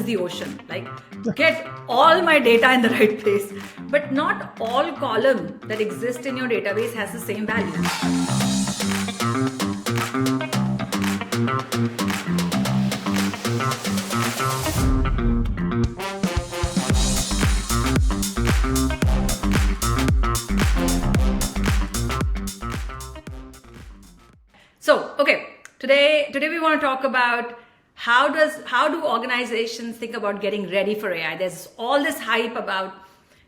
the ocean. Like, get all my data in the right place. But not all column that exists in your database has the same value. So, okay, today we want to talk about how do organizations think about getting ready for AI. There's all this hype about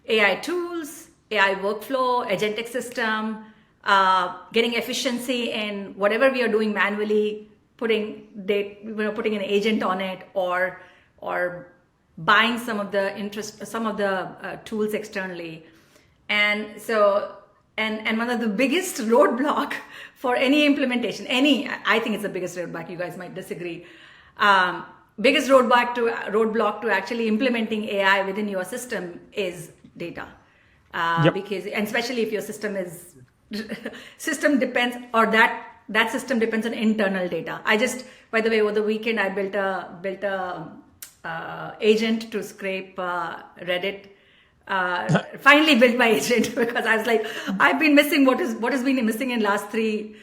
AI tools, AI workflow, agentic system, getting efficiency in whatever we are doing manually, putting an agent on it, or buying some of the tools externally. And so, and one of the biggest roadblock for any implementation, I think it's the biggest roadblock, you guys might disagree. Biggest roadblock to actually implementing AI within your system is data. Because, and especially if your system depends, or that system depends on internal data. By the way, over the weekend, I built a agent to scrape Reddit. Finally built my agent because I was like, I've been missing what has been missing in last 3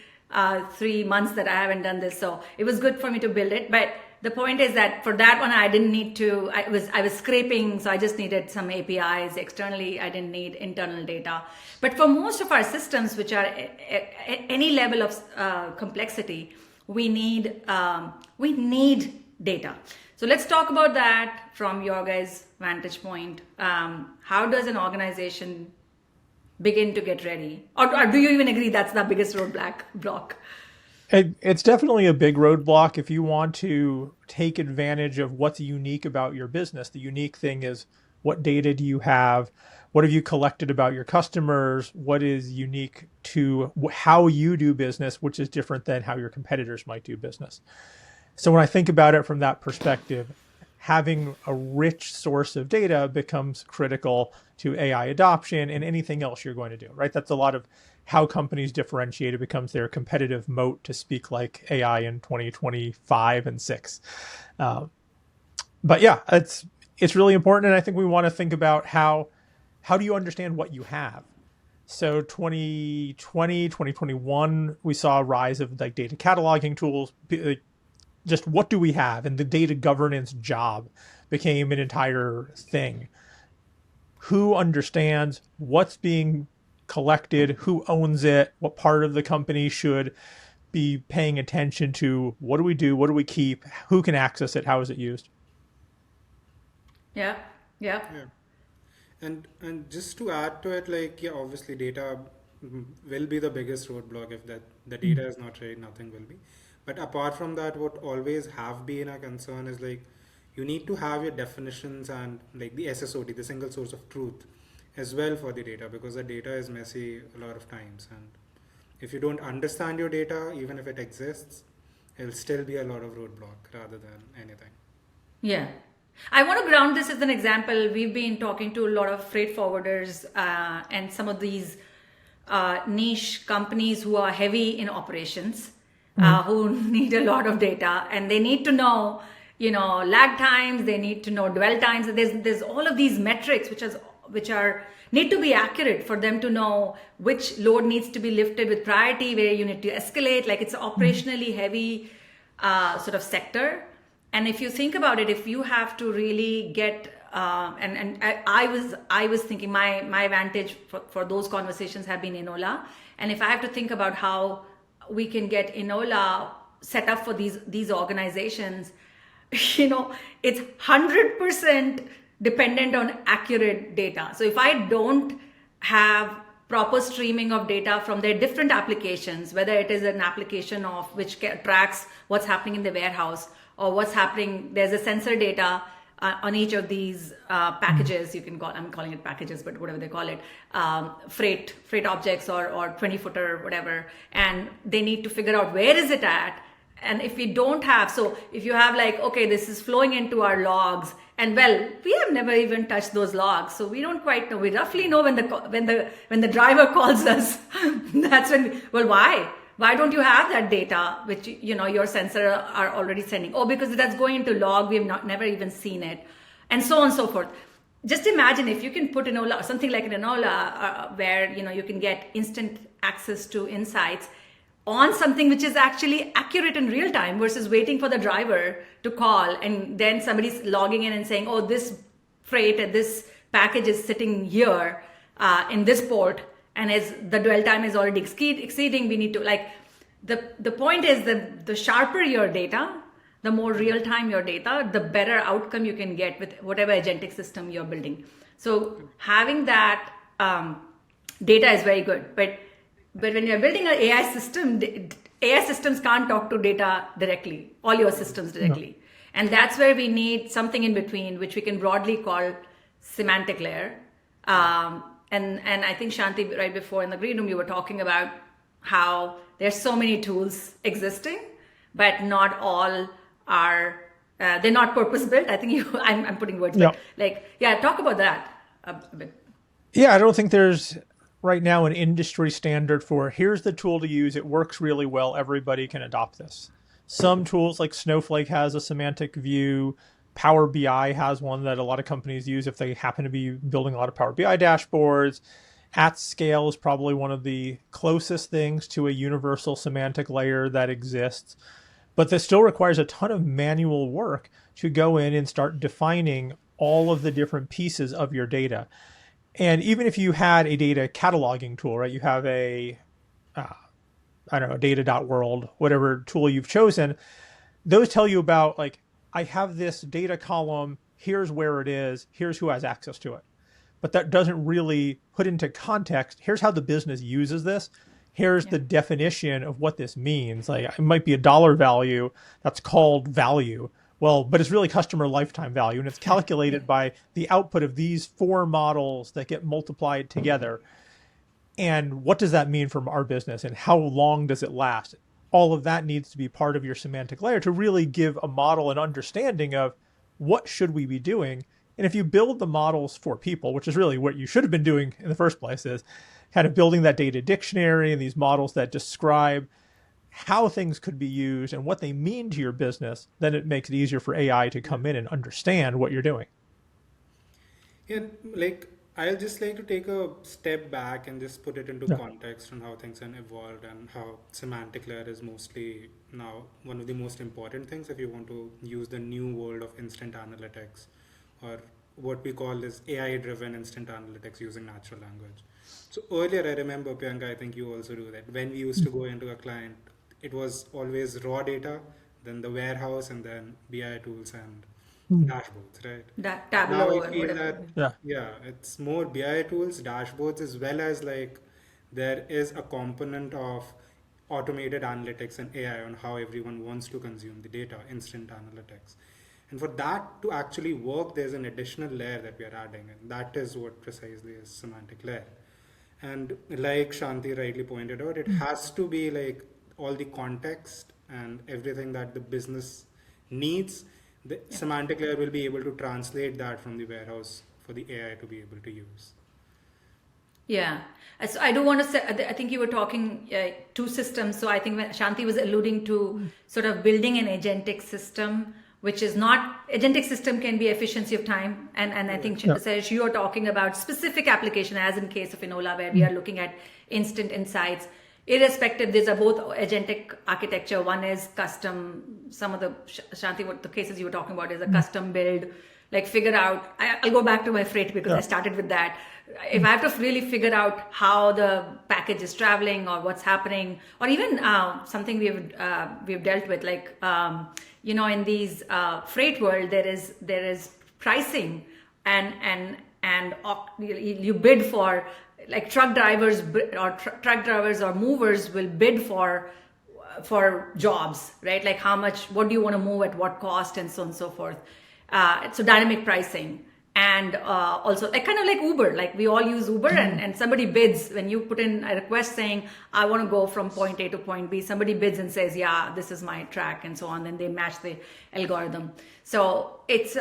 months that I haven't done this. So it was good for me to build it. But the point is that for that one, I didn't need to, I was scraping. So I just needed some APIs externally. I didn't need internal data. But for most of our systems, which are at any level of complexity, we need data. So let's talk about that from your guys' vantage point. How does an organization begin to get ready? Or do you even agree that's the biggest roadblock? It's definitely a big roadblock if you want to take advantage of what's unique about your business. The unique thing is, what data do you have? What have you collected about your customers? What is unique to how you do business, which is different than how your competitors might do business? So when I think about it from that perspective, having a rich source of data becomes critical to AI adoption and anything else you're going to do, right? That's a lot of how companies differentiate. It becomes their competitive moat, to speak like AI in 2025 and 6. But yeah, it's really important. And I think we want to think about how do you understand what you have? So 2020, 2021, we saw a rise of like data cataloging tools. Just what do we have? And the data governance job became an entire thing. Who understands what's being collected? Who owns it? What part of the company should be paying attention to? What do we do? What do we keep? Who can access it? How is it used? Yeah. And just to add to it, like, yeah, obviously data will be the biggest roadblock. If the data is not right, nothing will be. But apart from that, what always have been a concern is like, you need to have your definitions and like the SSOT, the single source of truth, as well for the data, because the data is messy a lot of times. And if you don't understand your data, even if it exists, it'll still be a lot of roadblock rather than anything. Yeah. I want to ground this as an example. We've been talking to a lot of freight forwarders and some of these niche companies who are heavy in operations. Who need a lot of data, and they need to know, lag times. They need to know dwell times. There's all of these metrics which need to be accurate for them to know which load needs to be lifted with priority, where you need to escalate. Like, it's an operationally heavy sort of sector. And if you think about it, if you have to really get and I was thinking my vantage for those conversations have been Enola, and if I have to think about how we can get Enola set up for these organizations, it's 100% dependent on accurate data. So if I don't have proper streaming of data from their different applications, whether it is an application of which tracks what's happening in the warehouse, or what's happening, there's a sensor data on each of these packages, I'm calling it packages, but whatever they call it, freight objects or 20-footer, whatever, and they need to figure out where is it at. And if we don't have, so if you have like, okay, this is flowing into our logs, and well, we have never even touched those logs, so we don't quite know. We roughly know when the driver calls us. That's when. Why? Why don't you have that data, which your sensor are already sending? Oh, because that's going into log. We have never even seen it, and so on and so forth. Just imagine if you can put Enola, something like an Enola, where you can get instant access to insights on something which is actually accurate in real time versus waiting for the driver to call and then somebody's logging in and saying, oh, this freight and this package is sitting here in this port, and as the dwell time is already exceeding, we need to the point is that the sharper your data, the more real time your data, the better outcome you can get with whatever agentic system you're building. So having that data is very good, but when you're building an AI system, AI systems can't talk to data directly, all your systems directly. No. And that's where we need something in between, which we can broadly call semantic layer. And I think Shanti, right before in the green room, you were talking about how there's so many tools existing, but not all are, they're not purpose built. I think I'm putting words, but talk about that a bit. Yeah, I don't think there's right now an industry standard for here's the tool to use. It works really well. Everybody can adopt this. Some tools like Snowflake has a semantic view. Power BI has one that a lot of companies use if they happen to be building a lot of Power BI dashboards. At scale is probably one of the closest things to a universal semantic layer that exists. But this still requires a ton of manual work to go in and start defining all of the different pieces of your data. And even if you had a data cataloging tool, right, you have a, data.world, whatever tool you've chosen, those tell you about I have this data column, here's where it is, here's who has access to it. But that doesn't really put into context, here's how the business uses this, here's the definition of what this means. It might be a dollar value that's called value. Well, but it's really customer lifetime value, and it's calculated by the output of these 4 models that get multiplied together. And what does that mean from our business, and how long does it last? All of that needs to be part of your semantic layer to really give a model an understanding of what should we be doing. And if you build the models for people, which is really what you should have been doing in the first place, is kind of building that data dictionary and these models that describe how things could be used and what they mean to your business, then it makes it easier for AI to come in and understand what you're doing. And I'll just like to take a step back and just put it into context on how things have evolved and how semantic layer is mostly now one of the most important things if you want to use the new world of instant analytics, or what we call is AI-driven instant analytics using natural language. So earlier, I remember, Piyanka, I think you also do that. When we used to go into a client, it was always raw data, then the warehouse, and then BI tools and dashboards, right? Tableau Now I and feel whatever. that, it's more BI tools, dashboards, as well as there is a component of automated analytics and AI on how everyone wants to consume the data, instant analytics. And for that to actually work, there's an additional layer that we are adding, and that is what precisely is semantic layer. And like Shanti rightly pointed out, it has to be all the context and everything that the business needs. The semantic layer will be able to translate that from the warehouse for the AI to be able to use. Yeah. So I do want to say, I think you were talking 2 systems. So I think when Shanti was alluding to sort of building an agentic system, which is not, agentic system can be efficiency of time. And I think, Saharsh, you are talking about specific application, as in case of Enola, where we are looking at instant insights. Irrespective, these are both agentic architecture. One is custom. Some of the, Shanti, what the cases you were talking about is a custom build, figure out, I'll go back to my freight because I started with that. If I have to really figure out how the package is traveling or what's happening, or even something we've dealt with, in these freight world, there is pricing and you bid for, truck drivers or movers will bid for jobs, right? How much, what do you want to move at what cost, and so on and so forth. So dynamic pricing. And also kind of like Uber, we all use Uber, and somebody bids when you put in a request saying, I want to go from point A to point B, somebody bids and says, yeah, this is my track, and so on. Then they match the algorithm. So it's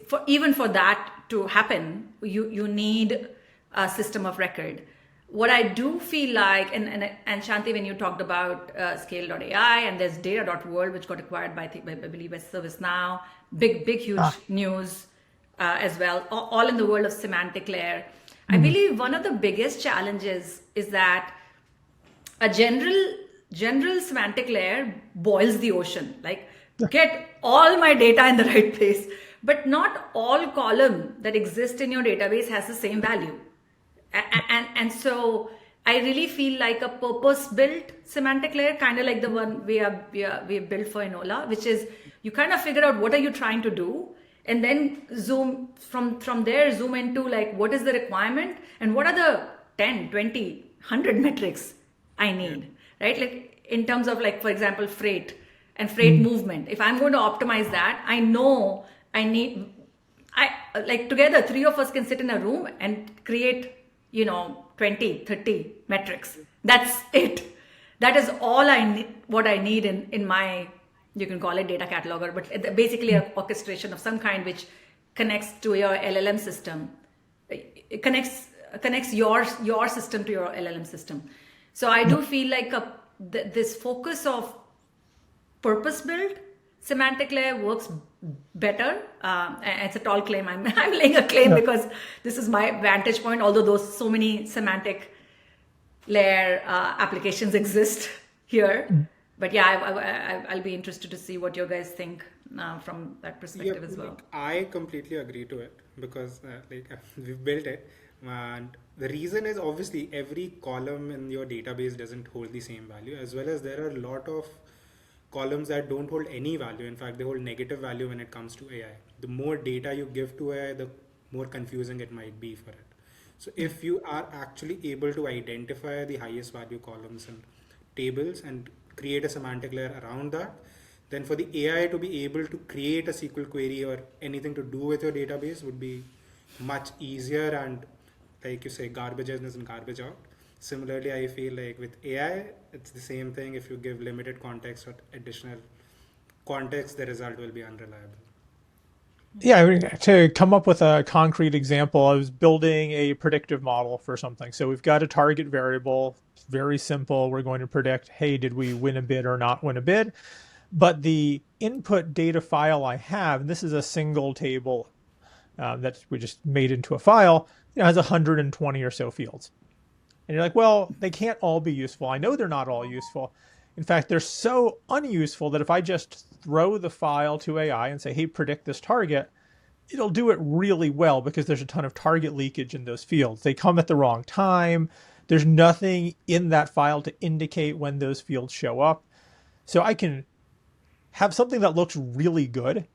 for, even for that to happen, you need a system of record. what I do feel like, and Shanti, when you talked about scale.ai, and there's data.world, which got acquired by, I believe, by ServiceNow, big, huge news as well, all in the world of semantic layer. I believe one of the biggest challenges is that a general semantic layer boils the ocean. Like, get all my data in the right place, but not all column that exist in your database has the same value. And so I really feel like a purpose-built semantic layer, kind of like the one we have built for Enola, which is you kind of figure out what are you trying to do, and then zoom from there, zoom into like what is the requirement and what are the 10, 20, 100 metrics I need, right? Like in terms of like, for example, freight and freight movement. If I'm going to optimize that, I know like together, three of us can sit in a room and create 20, 30 metrics. That's it. That is all I need, what I need in my, you can call it data cataloger, but basically an orchestration of some kind which connects to your LLM system. It connects your system to your LLM system. So I do feel like this focus of purpose-built semantic layer works better. It's a tall claim. I'm laying a claim because this is my vantage point, although those so many semantic layer applications exist here. But yeah, I'll be interested to see what you guys think from that perspective as well. I completely agree to it because we've built it. And the reason is obviously every column in your database doesn't hold the same value, as well as there are a lot of columns that don't hold any value. In fact, they hold negative value when it comes to AI. The more data you give to AI, the more confusing it might be for it. So if you are actually able to identify the highest value columns and tables and create a semantic layer around that, then for the AI to be able to create a SQL query or anything to do with your database would be much easier, and like you say, garbage in and garbage out. Similarly, I feel like with AI, it's the same thing. If you give limited context or additional context, the result will be unreliable. Yeah, I mean, to come up with a concrete example, I was building a predictive model for something. So we've got a target variable, very simple. We're going to predict, hey, did we win a bid or not win a bid? But the input data file I have, and this is a single table that we just made into a file, has 120 or so fields. And you're like, well, they can't all be useful. I know they're not all useful. In fact, they're so unuseful that if I just throw the file to AI and say, hey, predict this target, it'll do it really well because there's a ton of target leakage in those fields. They come at the wrong time. There's nothing in that file to indicate when those fields show up. So I can have something that looks really good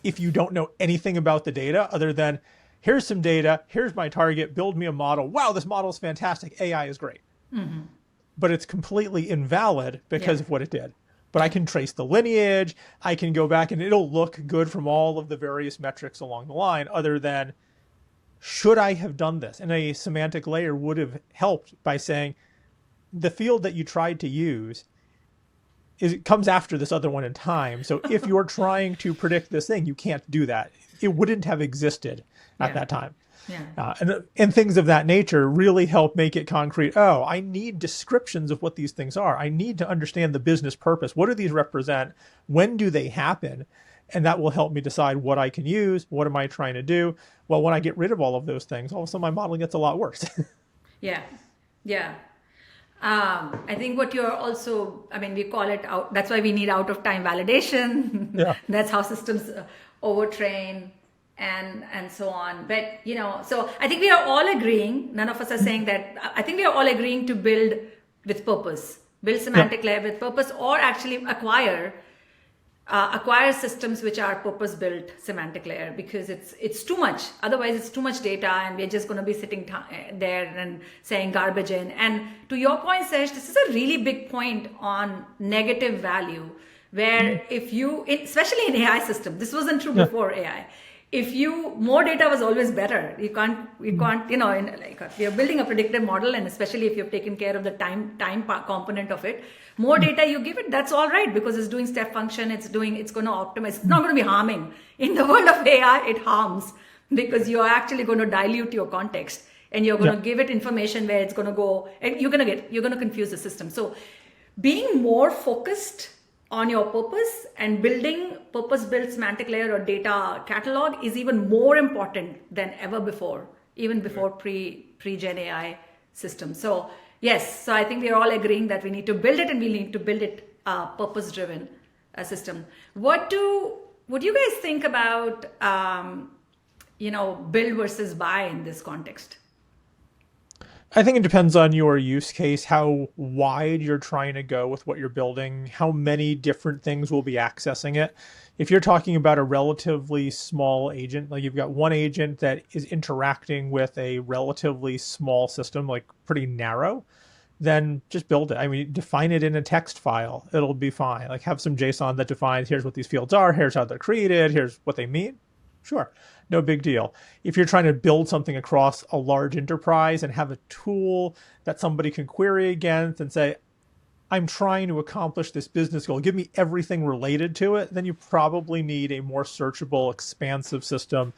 if you don't know anything about the data other than, here's some data, here's my target, build me a model. Wow, this model is fantastic. AI is great. Mm-hmm. But it's completely invalid because of what it did. But I can trace the lineage. I can go back and it'll look good from all of the various metrics along the line other than, should I have done this? And a semantic layer would have helped by saying, the field that you tried to use it comes after this other one in time. So if you're trying to predict this thing, you can't do that. It wouldn't have existed at that time. Yeah. And things of that nature really help make it concrete. Oh, I need descriptions of what these things are. I need to understand the business purpose. What do these represent? When do they happen? And that will help me decide what I can use. What am I trying to do? Well, when I get rid of all of those things, all of a sudden my modeling gets a lot worse. Yeah. I think what you're also, we call it out. That's why we need out of time validation. Yeah. That's how systems overtrain and so on. But, so I think we are all agreeing. None of us are saying that. I think we are all agreeing to build with purpose, build semantic layer with purpose, or actually acquire systems which are purpose-built semantic layer, because it's too much. Otherwise, it's too much data, and we're just going to be sitting there and saying garbage in. And to your point, Saharsh, this is a really big point on negative value, where if you, especially in AI system, this wasn't true before AI. More data was always better. You can't, we are building a predictive model, and especially if you've taken care of the time component of it, more data you give it, that's all right, because it's doing step function, it's going to optimize. It's not going to be harming. In the world of AI, it harms because you're actually going to dilute your context. and you're going to Yep. give it information where it's going to go, and you're going to confuse the system. So being more focused on your purpose and building purpose-built semantic layer or data catalog is even more important than ever before, even before pre-Gen AI systems. So yes, so I think we're all agreeing that we need to build it, and we need to build it purpose-driven system. What do you guys think about build versus buy in this context? I think it depends on your use case, how wide you're trying to go with what you're building, how many different things will be accessing it. If you're talking about a relatively small agent, like you've got one agent that is interacting with a relatively small system, like pretty narrow, then just build it. I mean, define it in a text file. It'll be fine. Like have some JSON that defines, here's what these fields are, here's how they're created, here's what they mean. Sure, no big deal. If you're trying to build something across a large enterprise and have a tool that somebody can query against and say, I'm trying to accomplish this business goal, give me everything related to it, then you probably need a more searchable, expansive system.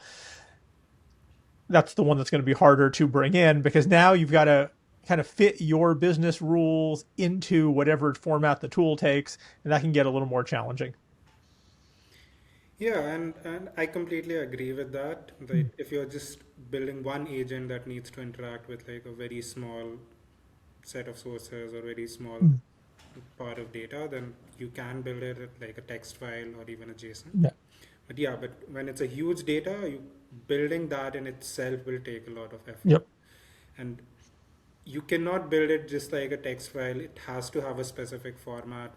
That's the one that's going to be harder to bring in, because now you've got to kind of fit your business rules into whatever format the tool takes, and that can get a little more challenging. Yeah, and I completely agree with that. Right? If you're just building one agent that needs to interact with like a very small set of sources or very small part of data, then you can build it like a text file or even a JSON. Yeah. But yeah, but when it's a huge data, building that in itself will take a lot of effort. Yep. And you cannot build it just like a text file. It has to have a specific format,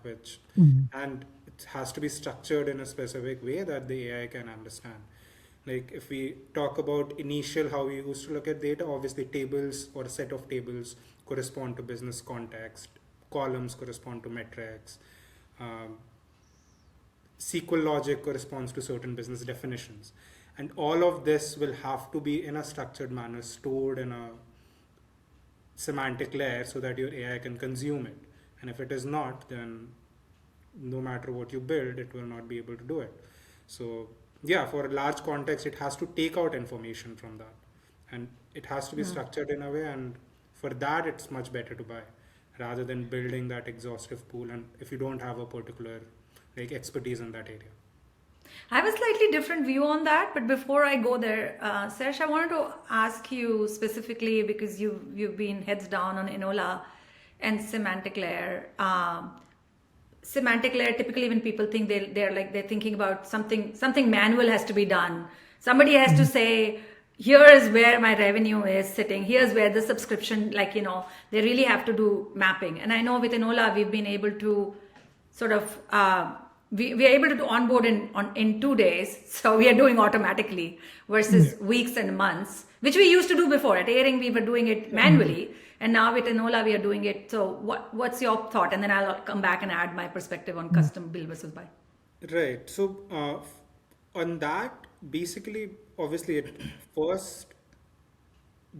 and it has to be structured in a specific way that the AI can understand. Like if we talk about initial, how we used to look at data, obviously tables or a set of tables correspond to business context, columns correspond to metrics, SQL logic corresponds to certain business definitions. And all of this will have to be in a structured manner, stored in a semantic layer so that your AI can consume it. And if it is not, then no matter what you build, it will not be able to do it. So yeah, for a large context, it has to take out information from that. And it has to be structured in a way. And for that, it's much better to buy rather than building that exhaustive pool. And if you don't have a particular like expertise in that area. I have a slightly different view on that, but before I go there, Saharsh, I wanted to ask you specifically, because you've been heads down on Enola and semantic layer. Semantic layer, typically when people think they're thinking about something manual has to be done. Somebody has to say, here is where my revenue is sitting. Here's where the subscription, they really have to do mapping. And I know with Enola, we've been able to sort of we are able to onboard in 2 days, so we are doing automatically versus weeks and months, which we used to do before. At Airing, we were doing it manually, and now with Enola, we are doing it. So what's your thought? And then I'll come back and add my perspective on custom build versus buy. Right. So on that, basically, obviously, first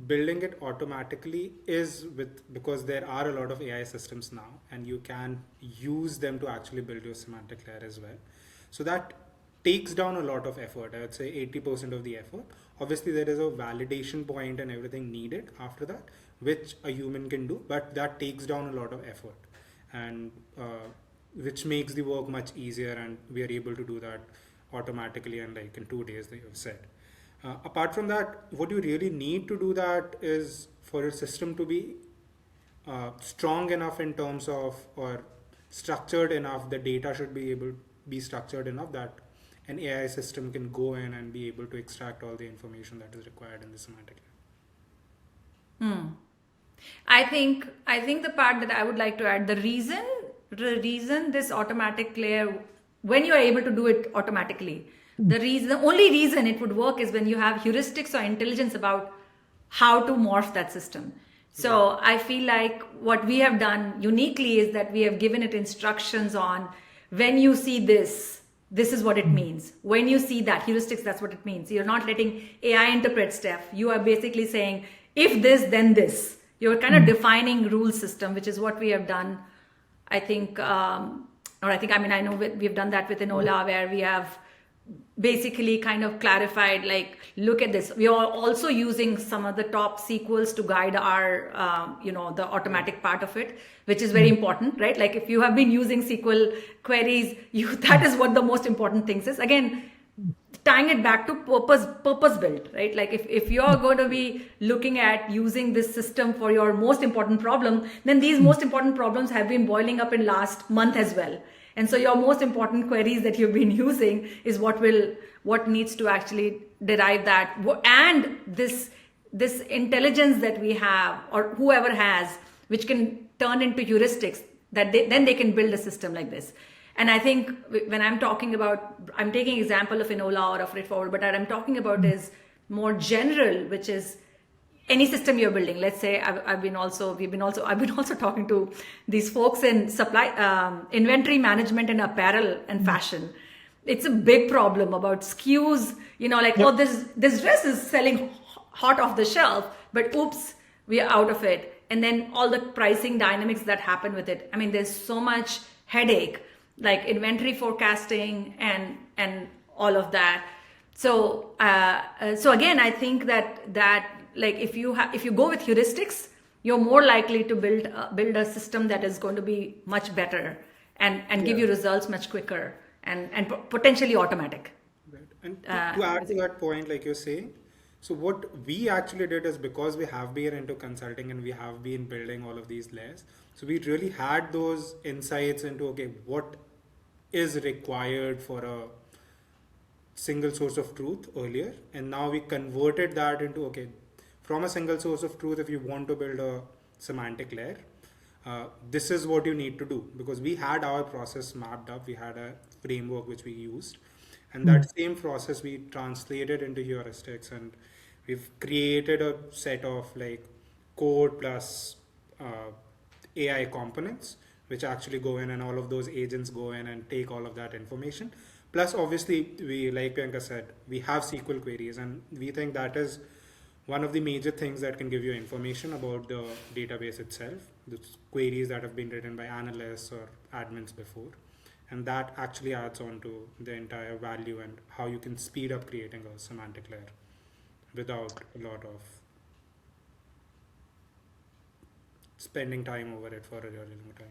building it automatically is because there are a lot of AI systems now, and you can use them to actually build your semantic layer as well. So that takes down a lot of effort. I would say 80% of the effort. Obviously, there is a validation point and everything needed after that, which a human can do, but that takes down a lot of effort, and which makes the work much easier, and we are able to do that automatically and like in 2 days that you have said. Apart from that, what you really need to do that is for your system to be strong enough in terms of, or structured enough, the data should be able to be structured enough that an AI system can go in and be able to extract all the information that is required in the semantic layer. I think the part that I would like to add, the reason this automatic layer, when you are able to do it automatically, the only reason it would work is when you have heuristics or intelligence about how to morph that system. So I feel like what we have done uniquely is that we have given it instructions on, when you see this is what it means. When you see that heuristics, that's what it means. You're not letting AI interpret stuff. You are basically saying, if this, then this. You're kind of defining rule system, which is what we have done. I know we've done that with Enola, where we have basically kind of clarified, like, look at this. We are also using some of the top SQLs to guide our, the automatic part of it, which is very important, right? Like if you have been using SQL queries, that is what the most important things is. Again, tying it back to purpose built, right? Like if you're going to be looking at using this system for your most important problem, then these most important problems have been boiling up in last month as well. And so your most important queries that you've been using is what needs to actually derive that. And this intelligence that we have, or whoever has, which can turn into heuristics, that then they can build a system like this. And I think when I'm talking about, I'm taking example of Enola or a freight forward, but what I'm talking about is more general, which is any system you're building. Let's say I've been also talking to these folks in inventory management in apparel and fashion. It's a big problem about SKUs, oh, this dress is selling hot off the shelf, but oops, we are out of it. And then all the pricing dynamics that happen with it. I mean, there's so much headache, like inventory forecasting and all of that. So again, I think that like if you go with heuristics, you're more likely to build a system that is going to be much better and give you results much quicker and potentially automatic. Right. And to add to that point, like you're saying, so what we actually did is, because we have been into consulting and we have been building all of these layers, so we really had those insights into, okay, what is required for a single source of truth earlier. And now we converted that into, okay, from a single source of truth, if you want to build a semantic layer, this is what you need to do, because we had our process mapped up. We had a framework which we used, and that same process we translated into heuristics, and we've created a set of like code plus AI components which actually go in, and all of those agents go in and take all of that information. Plus, obviously, we, like Piyanka said, we have SQL queries, and we think that is one of the major things that can give you information about the database itself, the queries that have been written by analysts or admins before. And that actually adds on to the entire value and how you can speed up creating a semantic layer without a lot of spending time over it for a really long time.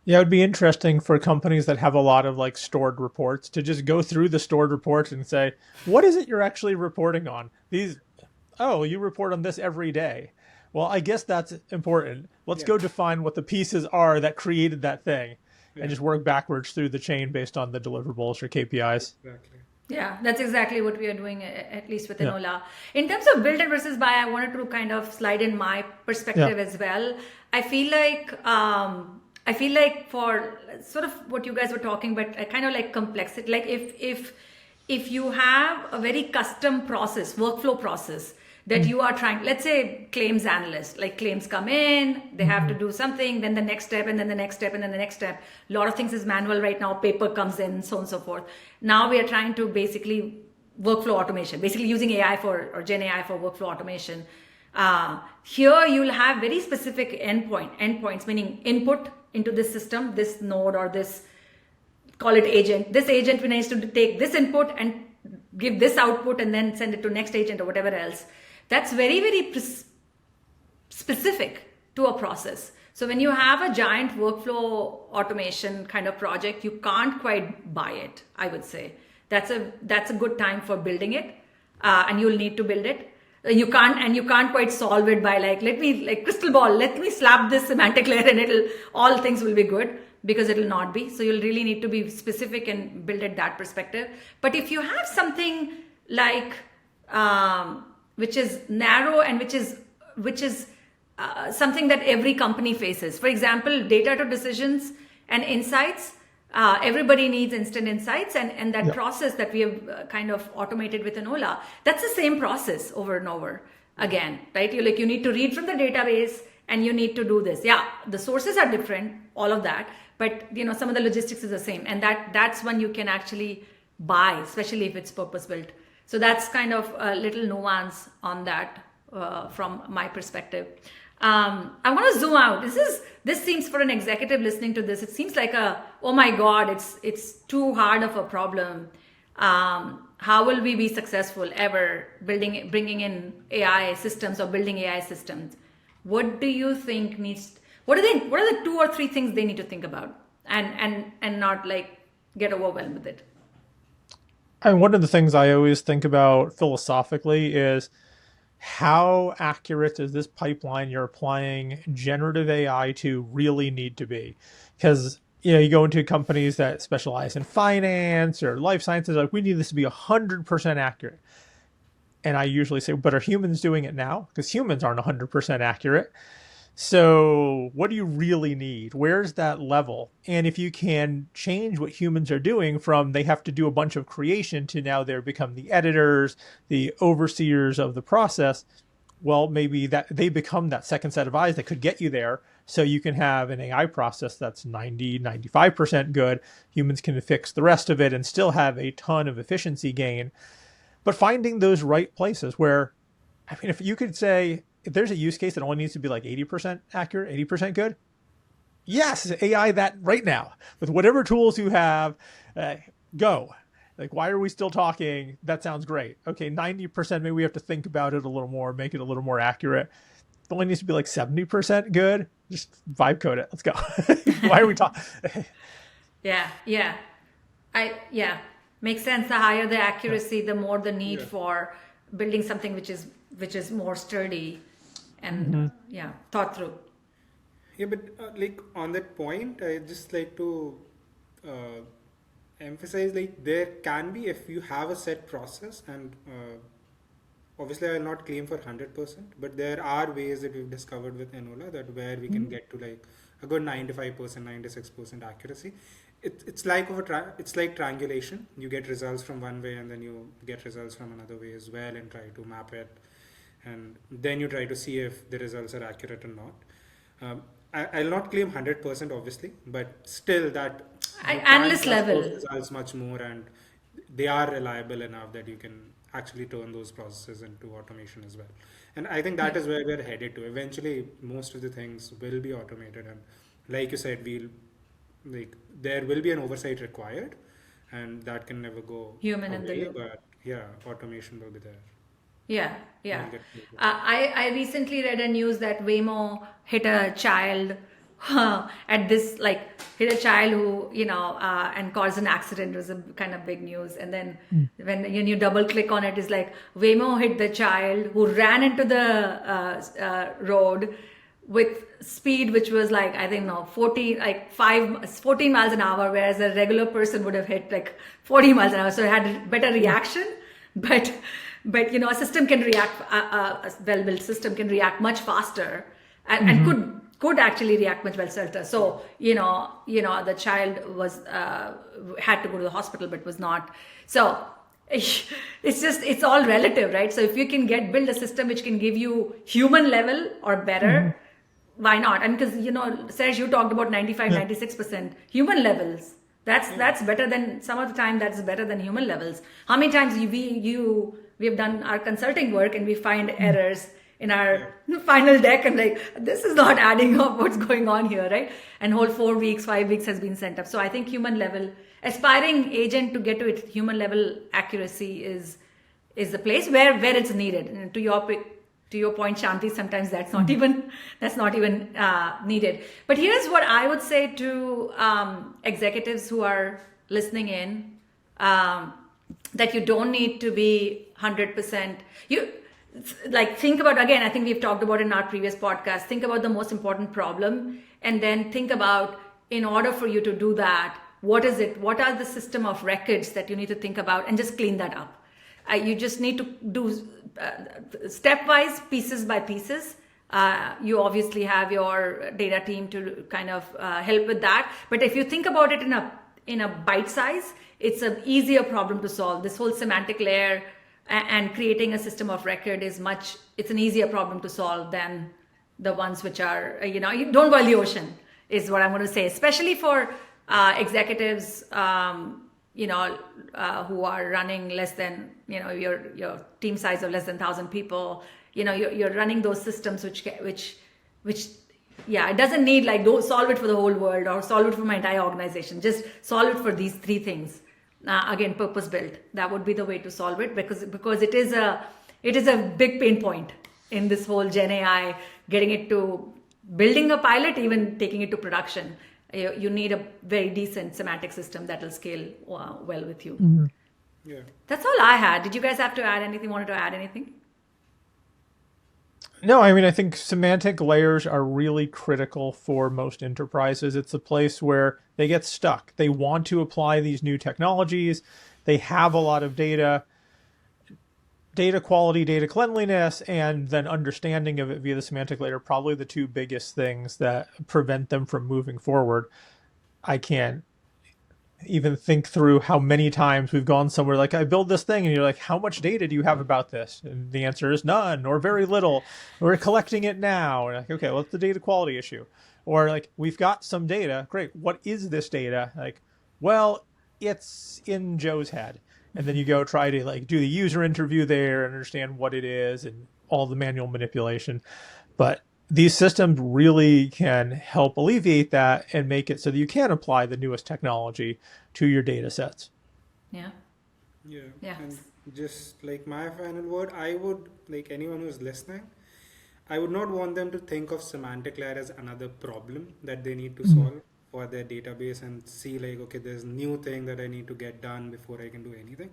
Yeah, it would be interesting for companies that have a lot of like stored reports to just go through the stored reports and say, what is it you're actually reporting on? You report on this every day. Well, I guess that's important. Let's go define what the pieces are that created that thing and just work backwards through the chain based on the deliverables or KPIs. Exactly. Yeah, that's exactly what we are doing, at least with Enola. In terms of build it versus buy, I wanted to kind of slide in my perspective as well. I feel like for sort of what you guys were talking, but I kind of like complexity. Like if you have a very custom workflow process that you are trying, let's say claims analyst, like claims come in, they have to do something, then the next step, and then the next step, and then the next step. A lot of things is manual right now, paper comes in, so on and so forth. Now we are trying to basically workflow automation, basically using AI or Gen AI for workflow automation. Here you'll have very specific endpoints, meaning input into this system, this node or this, call it agent. This agent needs to take this input and give this output and then send it to next agent or whatever else. That's very, very specific to a process. So when you have a giant workflow automation kind of project, you can't quite buy it, I would say. That's a good time for building it, and you'll need to build it. You can't quite solve it by crystal ball, let me slap this semantic layer and all things will be good, because it'll not be. So you'll really need to be specific and build it that perspective. But if you have something like which is narrow and which is something that every company faces, for example, data to decisions and insights. Everybody needs instant insights, and that process that we have kind of automated with Enola, that's the same process over and over again, right? You need to read from the database and you need to do this. Yeah, the sources are different, all of that, but some of the logistics is the same, and that's when you can actually buy, especially if it's purpose built. So that's kind of a little nuance on that from my perspective. I want to zoom out. This seems, for an executive listening to this, it seems like oh my God, it's too hard of a problem. how will we be successful ever bringing in AI systems or building AI systems? What do you think needs? What are the 2 or 3 things they need to think about, and not like get overwhelmed with it? And one of the things I always think about philosophically is how accurate does this pipeline you're applying generative AI to really need to be? Because you go into companies that specialize in finance or life sciences, like we need this to be 100% accurate. And I usually say, but are humans doing it now? Because humans aren't 100% accurate. So what do you really need? Where's that level? And if you can change what humans are doing from they have to do a bunch of creation to now they're become the editors, the overseers of the process, well, maybe that they become that second set of eyes that could get you there. So you can have an AI process that's 90, 95% good. Humans can fix the rest of it and still have a ton of efficiency gain. But finding those right places where, I mean, if you could say, if there's a use case that only needs to be like 80% accurate, 80% good, yes, AI that right now with whatever tools you have, go. Like, why are we still talking? That sounds great. Okay, 90%, maybe we have to think about it a little more, make it a little more accurate. It only needs to be like 70% good. Just vibe code it. Let's go. Why are we talking? Yeah. Makes sense. The higher the accuracy, the more the need for building something which is more sturdy and thought through. Yeah, but like on that point, I just like to emphasize like there can be, if you have a set process, and obviously I'll not claim for 100%, but there are ways that we've discovered with Enola that where we can get to like a good 95%, 96% accuracy. It's like it's like triangulation. You get results from one way and then you get results from another way as well and try to map it, and then you try to see if the results are accurate or not. I'll not claim 100% obviously, but still that Analyst level results much more, and they are reliable enough that you can actually turn those processes into automation as well. And I think that is where we're headed to. Eventually, most of the things will be automated, and like you said, there will be an oversight required, and that can never go human in the away. loop. But yeah, automation will be there. Yeah. I recently read a news that Waymo hit a child at this, like, hit a child who, and caused an accident. It was a kind of big news. And then when you double click on it, it's like Waymo hit the child who ran into the road with speed which was like, I think 14 miles an hour, whereas a regular person would have hit like 40 miles an hour. So it had better reaction, but a system can react, a well-built system can react much faster and could actually react much faster. So, the child was, had to go to the hospital, but was not. So it's all relative, right? So if you can build a system which can give you human level or better, why not? And because, Serge, you talked about 95, 96% human levels. That's better than, some of the time that's better than human levels. How many times we have done our consulting work and we find errors in our final deck and like, this is not adding up, what's going on here, right? And whole 4 weeks, 5 weeks has been sent up. So I think human level, aspiring agent to get to its human level accuracy is the place where it's needed. And to your point, Shanti, sometimes that's not even needed. But here's what I would say to executives who are listening in, that you don't need to be 100%. You think about, again, I think we've talked about in our previous podcast, think about the most important problem and then think about, in order for you to do that, what is it? What are the system of records that you need to think about, and just clean that up. You just need to do stepwise, pieces by pieces. You obviously have your data team to kind of help with that. But if you think about it in a bite size, it's an easier problem to solve. This whole semantic layer and creating a system of record it's an easier problem to solve than the ones which are, you don't boil the ocean, is what I'm going to say, especially for executives, who are running less than, your team size of less than 1,000 people, you're running those systems which it doesn't need don't solve it for the whole world or solve it for my entire organization. Just solve it for these 3 things. again, purpose built. That would be the way to solve it, because it is a big pain point in this whole Gen AI, getting it to building a pilot, even taking it to production. You need a very decent semantic system that will scale well with you. Yeah. That's all I had. Did you guys have to add anything? Wanted to add anything? No, I mean, I think semantic layers are really critical for most enterprises. It's a place where they get stuck. They want to apply these new technologies. They have a lot of data quality, data cleanliness, and then understanding of it via the semantic layer, probably the two biggest things that prevent them from moving forward. I can't even think through how many times we've gone somewhere like, I build this thing, and you're like, how much data do you have about this? And the answer is none, or very little. We're collecting it now. And like, okay, well, it's the data quality issue. Or like, we've got some data. Great. What is this data? Like, well, it's in Joe's head. And then you go try to like do the user interview there and understand what it is and all the manual manipulation. But these systems really can help alleviate that and make it so that you can apply the newest technology to your data sets. Yeah. Yeah. And just like my final word, I would, like anyone who's listening, I would not want them to think of semantic layer as another problem that they need to solve for their database and see like, okay, there's a new thing that I need to get done before I can do anything.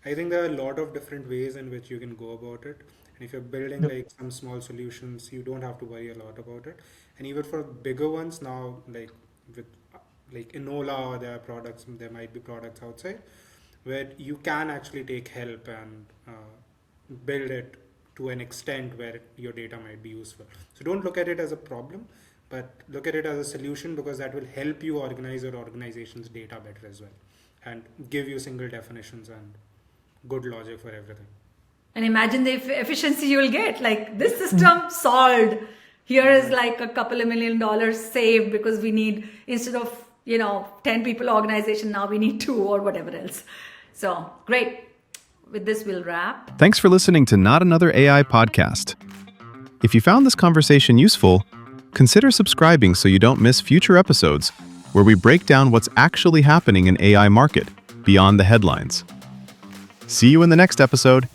I think there are a lot of different ways in which you can go about it. And if you're building like some small solutions, you don't have to worry a lot about it. And even for bigger ones now, like with like Enola or their products, there might be products outside where you can actually take help and build it to an extent where your data might be useful. So don't look at it as a problem, but look at it as a solution, because that will help you organize your organization's data better as well and give you single definitions and good logic for everything. And imagine the efficiency you will get. Like, this system solved. Here is like a couple of $1 million saved, because we need, instead of 10 people organization, now we need 2 or whatever else. So great. With this, we'll wrap. Thanks for listening to Not Another AI Podcast. If you found this conversation useful, consider subscribing so you don't miss future episodes where we break down what's actually happening in AI market beyond the headlines. See you in the next episode.